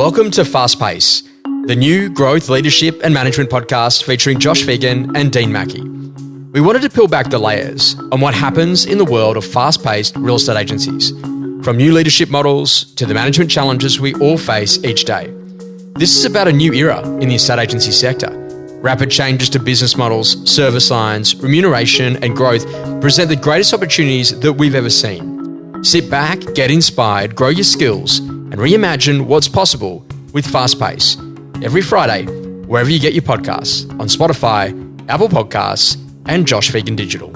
Welcome to Fast Pace, the new growth, leadership and management podcast featuring Josh Phegan and Dean Mackie. We wanted to peel back the layers on what happens in the world of fast-paced real estate agencies, from new leadership models to the management challenges we all face each day. This is about a new era in the estate agency sector. Rapid changes to business models, service lines, remuneration and growth present the greatest opportunities that we've ever seen. Sit back, get inspired, grow your skills and reimagine what's possible with Fast Pace. Every Friday, wherever you get your podcasts, on Spotify, Apple Podcasts and Josh Phegan Digital.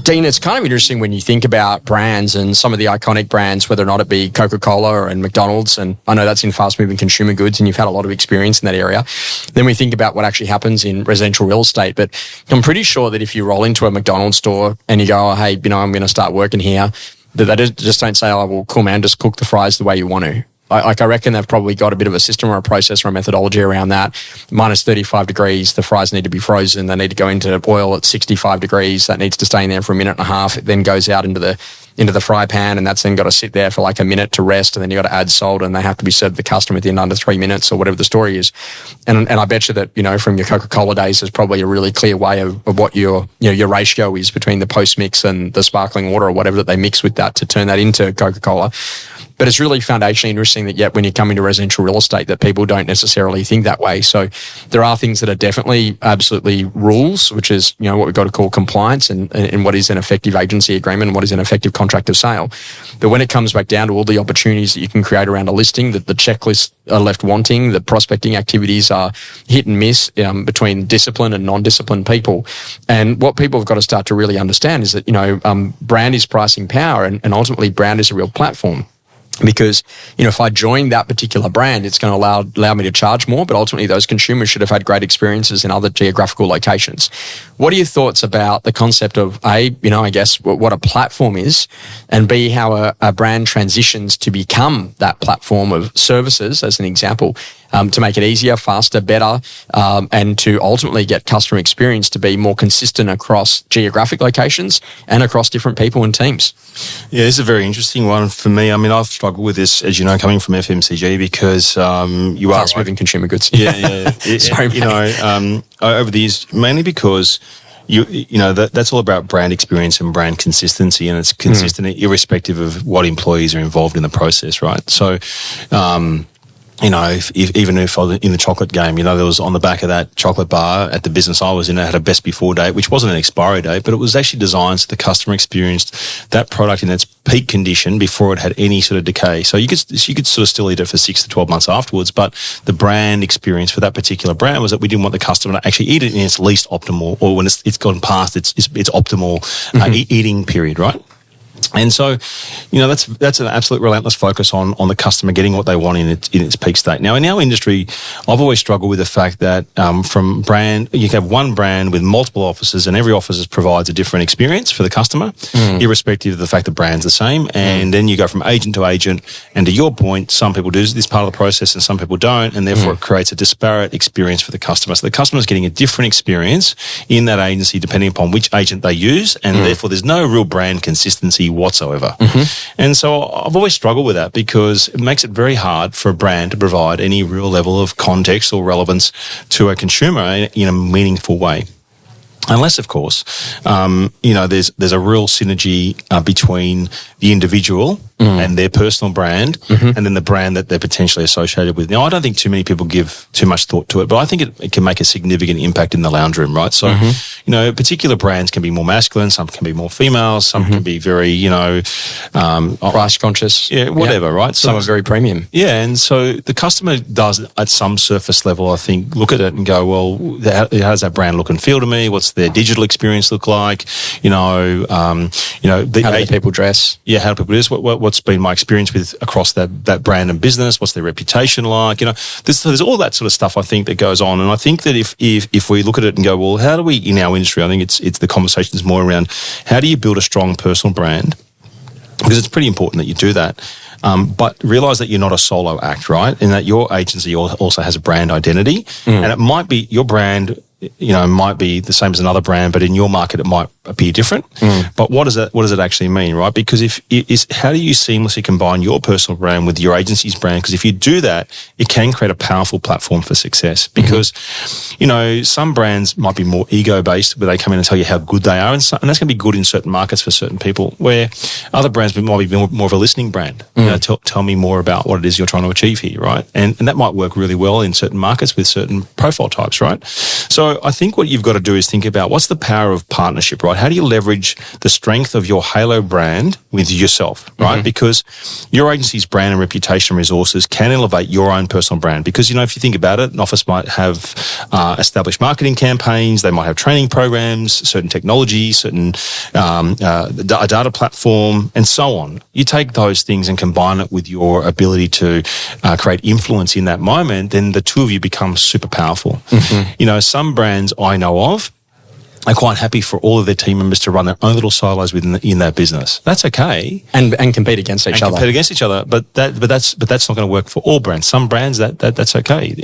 Dean, it's kind of interesting when you think about brands and some of the iconic brands, whether or not it be Coca-Cola and McDonald's, and I know that's in fast-moving consumer goods and you've had a lot of experience in that area. Then we think about what actually happens in residential real estate. But I'm pretty sure that if you roll into a McDonald's store and you go, oh, hey, I'm going to start working here, that they just don't say, oh, well, cool, man, just cook the fries the way you want to. I reckon they've probably got a bit of a system or a process or a methodology around that. Minus 35 degrees, the fries need to be frozen. They need to go into oil at 65 degrees. That needs to stay in there for a minute and a half. It then goes out into the fry pan, and that's then got to sit there for like a minute to rest, and then you got to add salt, and they have to be served to the customer within under 3 minutes or whatever the story is. And I bet you that, from your Coca-Cola days, there's probably a really clear way of what your ratio is between the post-mix and the sparkling water or whatever that they mix with that to turn that into Coca-Cola. But it's really foundationally interesting that yet when you come into residential real estate that people don't necessarily think that way. So there are things that are definitely absolutely rules, which is, what we've got to call compliance and what is an effective agency agreement and what is an effective contract of sale. But when it comes back down to all the opportunities that you can create around a listing, that the checklists are left wanting, the prospecting activities are hit and miss between disciplined and non-disciplined people. And what people have got to start to really understand is that, brand is pricing power and ultimately brand is a real platform. Because, if I join that particular brand, it's going to allow me to charge more, but ultimately those consumers should have had great experiences in other geographical locations. What are your thoughts about the concept of A, I guess what a platform is, and B, how a brand transitions to become that platform of services, as an example, to make it easier, faster, better, and to ultimately get customer experience to be more consistent across geographic locations and across different people and teams? Yeah, this is a very interesting one for me. I mean, I've struggled with this, as you know, coming from FMCG because you are fast-moving consumer goods. Yeah. Sorry, over the years, mainly because that's all about brand experience and brand consistency, and it's consistent irrespective of what employees are involved in the process, right? So, even if I was in the chocolate game, there was on the back of that chocolate bar at the business I was in, it had a best before date, which wasn't an expiry date, but it was actually designed so the customer experienced that product in its peak condition before it had any sort of decay. So you could sort of still eat it for 6 to 12 months afterwards, but the brand experience for that particular brand was that we didn't want the customer to actually eat it in its least optimal, or when it's gone past its optimal eating period, right? And so, that's an absolute relentless focus on the customer getting what they want in its peak state. Now, in our industry, I've always struggled with the fact that from brand, you can have one brand with multiple offices, and every office provides a different experience for the customer, irrespective of the fact the brand's the same. And then you go from agent to agent, and to your point, some people do this part of the process and some people don't, and therefore it creates a disparate experience for the customer. So the customer's getting a different experience in that agency depending upon which agent they use, and therefore there's no real brand consistency whatsoever. And so I've always struggled with that because it makes it very hard for a brand to provide any real level of context or relevance to a consumer in a meaningful way. Unless, of course, there's a real synergy between the individual and their personal brand and then the brand that they're potentially associated with. Now, I don't think too many people give too much thought to it, but I think it can make a significant impact in the lounge room, right? So, particular brands can be more masculine, some can be more female, some can be very, price conscious. Yeah, whatever, right? Some are very premium. Yeah, and so the customer does, at some surface level, I think, look at it and go, well, how does that brand look and feel to me? What's their digital experience look like? How do people dress? Yeah, how do people dress? What's been my experience with across that brand and business? What's their reputation like? There's all that sort of stuff I think that goes on, and I think that if we look at it and go, well, how do we in our industry? I think it's the conversation is more around how do you build a strong personal brand, because it's pretty important that you do that. But realise that you're not a solo act, right? And that your agency also has a brand identity, and it might be your brand might be the same as another brand, but in your market it might appear different. But what does it actually mean, right? Because how do you seamlessly combine your personal brand with your agency's brand? Because if you do that, it can create a powerful platform for success. Because some brands might be more ego based, where they come in and tell you how good they are, and that's going to be good in certain markets for certain people. Where other brands might be more of a listening brand. Tell me more about what it is you're trying to achieve here, right? And that might work really well in certain markets with certain profile types, right? So I think what you've got to do is think about what's the power of partnership, right? How do you leverage the strength of your halo brand with yourself, right? Because your agency's brand and reputation and resources can elevate your own personal brand. Because, if you think about it, an office might have established marketing campaigns, they might have training programs, certain technologies, certain a data platform, and so on. You take those things and combine it with your ability to create influence in that moment, then the two of you become super powerful. Some brands I know of are quite happy for all of their team members to run their own little silos in that business. That's okay, and compete against each other. But that's not going to work for all brands. Some brands that's okay,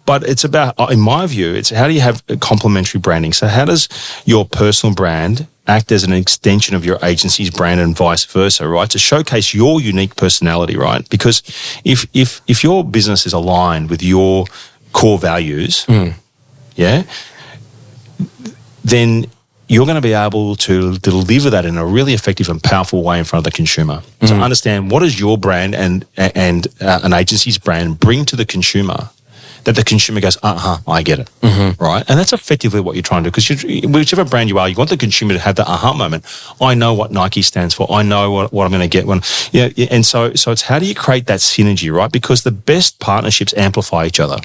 But it's about, in my view, it's how do you have complementary branding? So how does your personal brand act as an extension of your agency's brand and vice versa, right? To showcase your unique personality, right? Because if your business is aligned with your core values, then you're going to be able to deliver that in a really effective and powerful way in front of the consumer. So understand, what does your brand and an agency's brand bring to the consumer that the consumer goes, I get it, right? And that's effectively what you're trying to do, because whichever brand you are, you want the consumer to have the aha moment. I know what Nike stands for. I know what I'm going to get when, and so it's how do you create that synergy, right? Because the best partnerships amplify each other.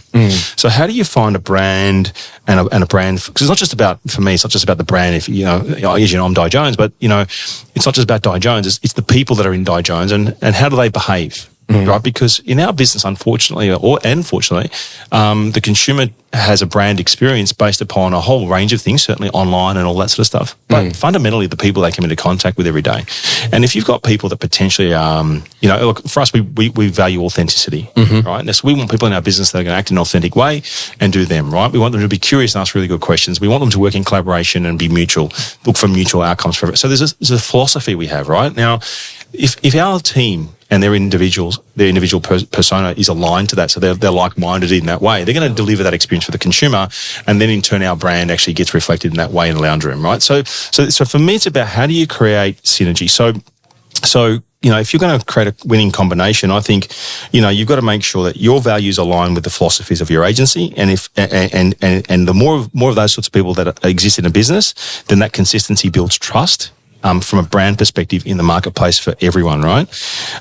So how do you find a brand and a brand, because it's not just about, for me, it's not just about the brand. If I'm Di Jones, but it's not just about Di Jones. It's the people that are in Di Jones and how do they behave? Right, because in our business, unfortunately, and fortunately, the consumer has a brand experience based upon a whole range of things, certainly online and all that sort of stuff. But fundamentally, the people they come into contact with every day. And if you've got people that potentially, look, for us, we value authenticity, right? And so we want people in our business that are going to act in an authentic way and do them, right? We want them to be curious and ask really good questions. We want them to work in collaboration and be mutual, look for mutual outcomes for it. So there's a philosophy we have, right? Now, if our team and their individual persona is aligned to that, so they're like-minded in that way, they're going to deliver that experience for the consumer, and then in turn our brand actually gets reflected in that way in the lounge room, right? So for me, it's about how do you create synergy. So if you're going to create a winning combination, I think you've got to make sure that your values align with the philosophies of your agency, and the more of those sorts of people that exist in a business, then that consistency builds trust. From a brand perspective in the marketplace for everyone, right?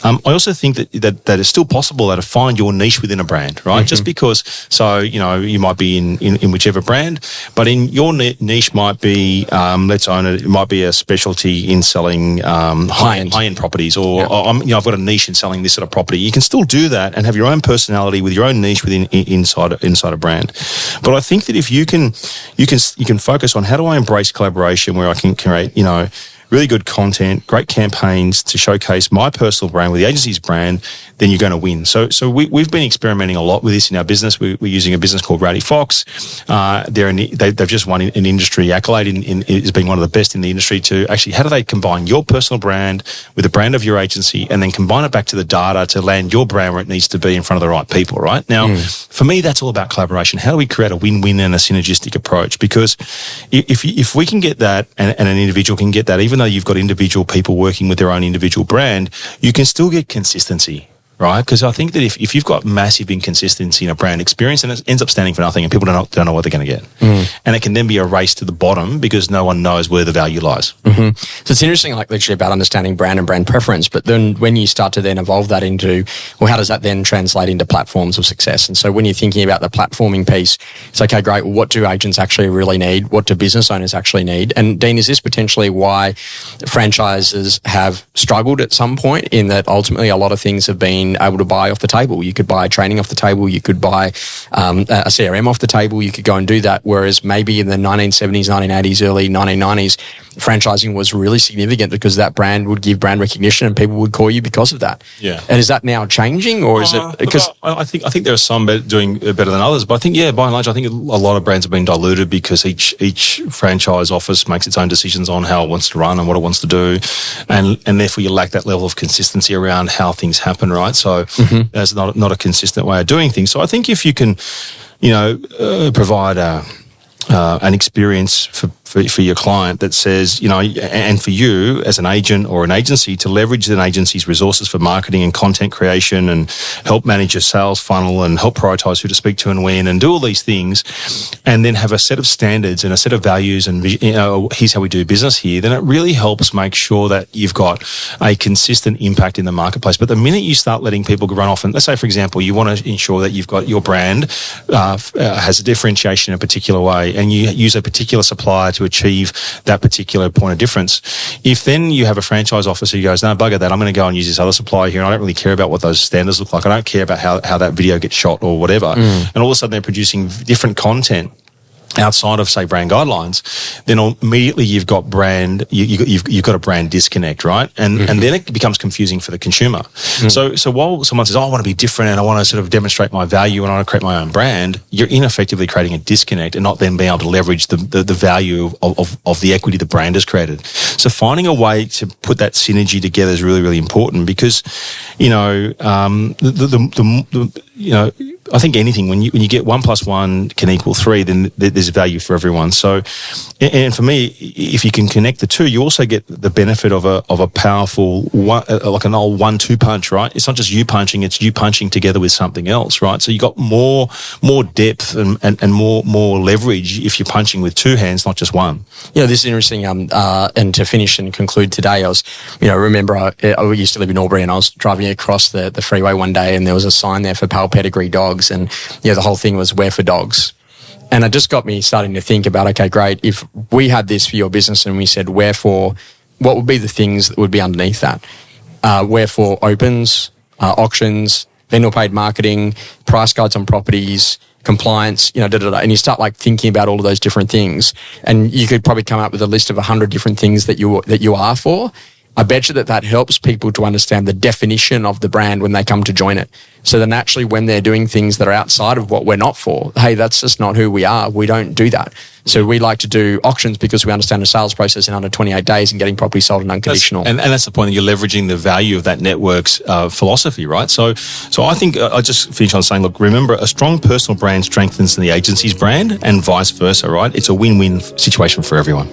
I also think that it's still possible to find your niche within a brand, right? Just because, you might be in whichever brand, but in your niche might be, let's own it, it might be a specialty in selling high-end properties, or I've got a niche in selling this sort of property. You can still do that and have your own personality with your own niche inside a brand. But I think that if you can focus on how do I embrace collaboration where I can create, really good content, great campaigns to showcase my personal brand with the agency's brand, then you're going to win. So we've been experimenting a lot with this in our business. We're using a business called Rowdy Fox. They've just won an industry accolade as being one of the best in the industry to actually, how do they combine your personal brand with the brand of your agency and then combine it back to the data to land your brand where it needs to be in front of the right people, right? Now, for me, that's all about collaboration. How do we create a win-win and a synergistic approach? Because if we can get that and an individual can get that, even though you've got individual people working with their own individual brand, you can still get consistency, right? Because I think that if you've got massive inconsistency in a brand experience, and it ends up standing for nothing, and people don't know what they're going to get. And it can then be a race to the bottom because no one knows where the value lies. So it's interesting, like literally about understanding brand and brand preference, but then when you start to then evolve that into, well, how does that then translate into platforms of success? And so when you're thinking about the platforming piece, it's okay, great. Well, what do agents actually really need? What do business owners actually need? And Dean, is this potentially why franchises have struggled at some point, in that ultimately a lot of things have been able to buy off the table? You could buy training off the table, you could buy a CRM off the table, you could go and do that, whereas maybe in the 1970s, 1980s, early 1990s, franchising was really significant because that brand would give brand recognition and people would call you because of that. Yeah. And is that now changing, or is it because I think there are some doing better than others, but I think by and large I think a lot of brands have been diluted because each franchise office makes its own decisions on how it wants to run and what it wants to do, and therefore you lack that level of consistency around how things happen, right? So there's not a consistent way of doing things. So I think if you can, provide an experience for your client that says, and for you as an agent or an agency to leverage an agency's resources for marketing and content creation and help manage your sales funnel and help prioritize who to speak to and when and do all these things, and then have a set of standards and a set of values and, here's how we do business here, then it really helps make sure that you've got a consistent impact in the marketplace. But the minute you start letting people run off, and let's say, for example, you want to ensure that you've got your brand has a differentiation in a particular way, and you use a particular supplier to achieve that particular point of difference. If then you have a franchise officer who goes, no, bugger that, I'm going to go and use this other supplier here, and I don't really care about what those standards look like. I don't care about how that video gets shot or whatever. And all of a sudden they're producing different content outside of, say, brand guidelines, then immediately you've got you've got a brand disconnect, right? And then it becomes confusing for the consumer. So while someone says, I want to be different and I want to sort of demonstrate my value and I want to create my own brand, you're ineffectively creating a disconnect and not then being able to leverage the value of the equity the brand has created. So finding a way to put that synergy together is really, really important because, I think anything when you get 1 + 1 can equal 3, then there's value for everyone. So, and for me, if you can connect the two, you also get the benefit of a powerful one, like an old 1-2 punch, right? It's not just you punching; it's you punching together with something else, right? So you got more depth and more leverage if you're punching with two hands, not just one. This is interesting. And to finish and conclude today, I was, remember I used to live in Albury, and I was driving across the freeway one day, and there was a sign there for Pale Pedigree dogs. And the whole thing was we're for dogs. And it just got me starting to think about, okay, great, if we had this for your business and we said we're for, what would be the things that would be underneath that? We're for opens, auctions, vendor paid marketing, price guides on properties, compliance, and you start thinking about all of those different things, and you could probably come up with a list of 100 different things that you are for. I bet you that helps people to understand the definition of the brand when they come to join it. So then actually when they're doing things that are outside of what we're not for, hey, that's just not who we are. We don't do that. So we like to do auctions because we understand the sales process in under 28 days and getting property sold and unconditional. And that's the point, that you're leveraging the value of that network's philosophy, right? So I think I just finish on saying, look, remember, a strong personal brand strengthens the agency's brand and vice versa, right? It's a win-win situation for everyone.